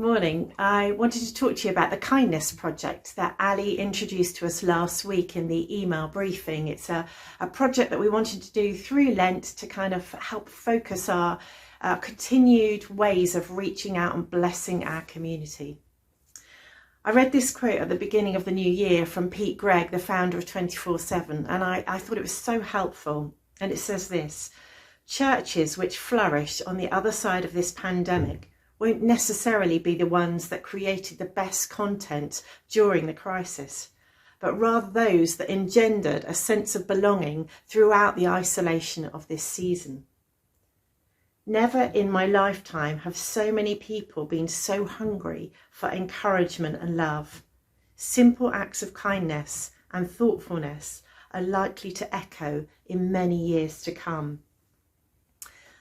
Morning. I wanted to talk to you about the Kindness Project that Ali introduced to us last week in the email briefing. It's a project that we wanted to do through Lent to kind of help focus our continued ways of reaching out and blessing our community. I read this quote at the beginning of the new year from Pete Greig, the founder of 24/7, and I thought it was so helpful. And it says this: churches which flourish on the other side of this pandemic won't necessarily be the ones that created the best content during the crisis, but rather those that engendered a sense of belonging throughout the isolation of this season. Never in my lifetime have so many people been so hungry for encouragement and love. Simple acts of kindness and thoughtfulness are likely to echo in many years to come.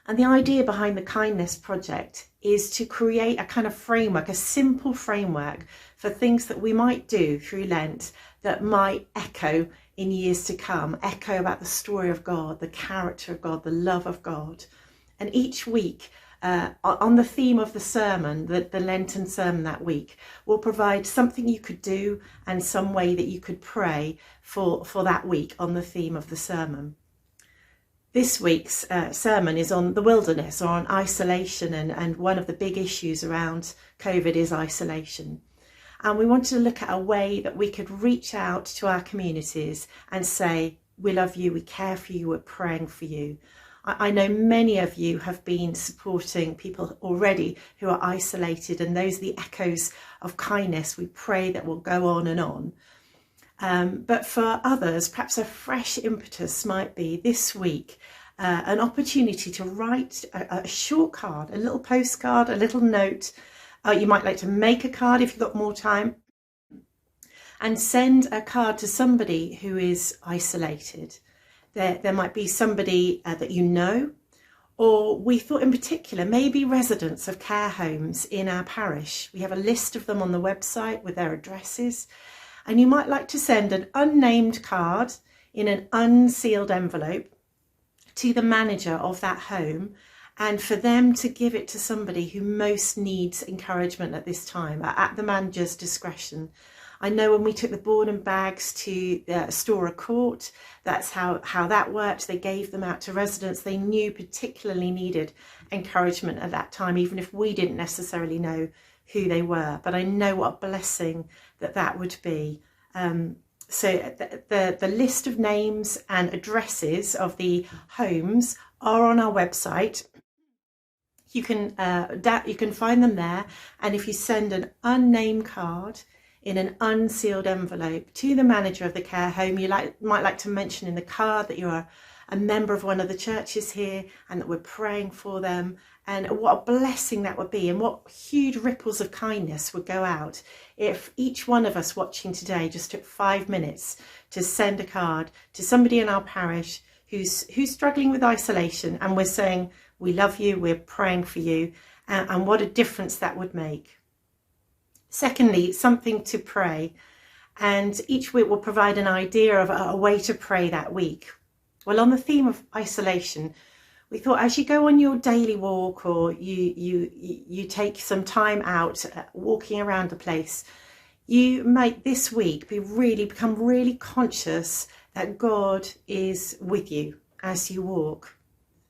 And the idea behind the Kindness Project is to create a kind of framework, a simple framework for things that we might do through Lent that might echo in years to come, echo about the story of God, the character of God, the love of God. And each week, on the theme of the sermon, the Lenten sermon that week, will provide something you could do and some way that you could pray for that week on the theme of the sermon. This week's sermon is on the wilderness, or on isolation, and one of the big issues around COVID is isolation. And we wanted to look at a way that we could reach out to our communities and say, we love you, we care for you, we're praying for you. I know many of you have been supporting people already who are isolated, and those are the echoes of kindness we pray that will go on and on. But for others, perhaps a fresh impetus might be this week an opportunity to write a short card, a little postcard, a little note. You might like to make a card if you've got more time, and send a card to somebody who is isolated. There might be somebody that you know, or we thought in particular maybe residents of care homes in our parish. We have a list of them on the website with their addresses. And you might like to send an unnamed card in an unsealed envelope to the manager of that home, and for them to give it to somebody who most needs encouragement at this time, at the manager's discretion. I know when we took the Borden bags to Stora Court, that's how that worked. They gave them out to residents they knew particularly needed encouragement at that time, even if we didn't necessarily know who they were. But I know what a blessing that would be. So the list of names and addresses of the homes are on our website. You can find them there, and if you send an unnamed card in an unsealed envelope to the manager of the care home, you might like to mention in the card that you're a member of one of the churches here and that we're praying for them. And what a blessing that would be, and what huge ripples of kindness would go out if each one of us watching today just took 5 minutes to send a card to somebody in our parish who's struggling with isolation, and we're saying, we love you, we're praying for you, and what a difference that would make. Secondly, something to pray, and each week will provide an idea of a way to pray that week. Well, on the theme of isolation, we thought as you go on your daily walk, or you take some time out walking around the place, you might this week become really conscious that God is with you as you walk.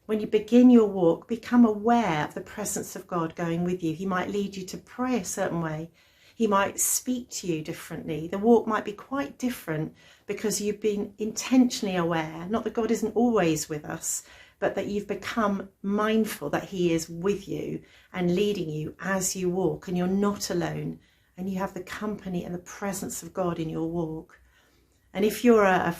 When you begin your walk, become aware of the presence of God going with you. He might lead you to pray a certain way. He might speak to you differently. The walk might be quite different because you've been intentionally aware, not that God isn't always with us, but that you've become mindful that he is with you and leading you as you walk, and you're not alone, and you have the company and the presence of God in your walk. And if you're a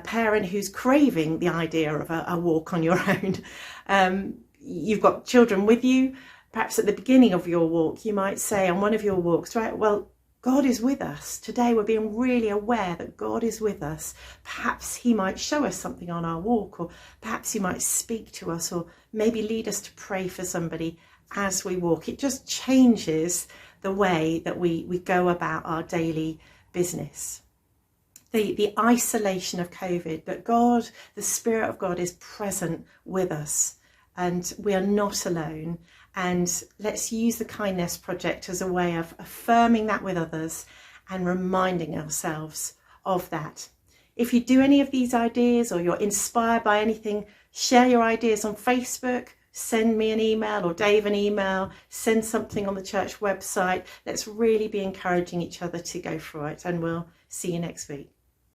parent who's craving the idea of a walk on your own, you've got children with you, perhaps at the beginning of your walk, you might say on one of your walks, right, well, God is with us. Today we're being really aware that God is with us. Perhaps he might show us something on our walk, or perhaps he might speak to us, or maybe lead us to pray for somebody as we walk. It just changes the way that we go about our daily business. The isolation of COVID, that God, the Spirit of God, is present with us, and we are not alone. And let's use the Kindness Project as a way of affirming that with others and reminding ourselves of that. If you do any of these ideas or you're inspired by anything, share your ideas on Facebook, send me an email or Dave an email, send something on the church website. Let's really be encouraging each other to go for it, and we'll see you next week.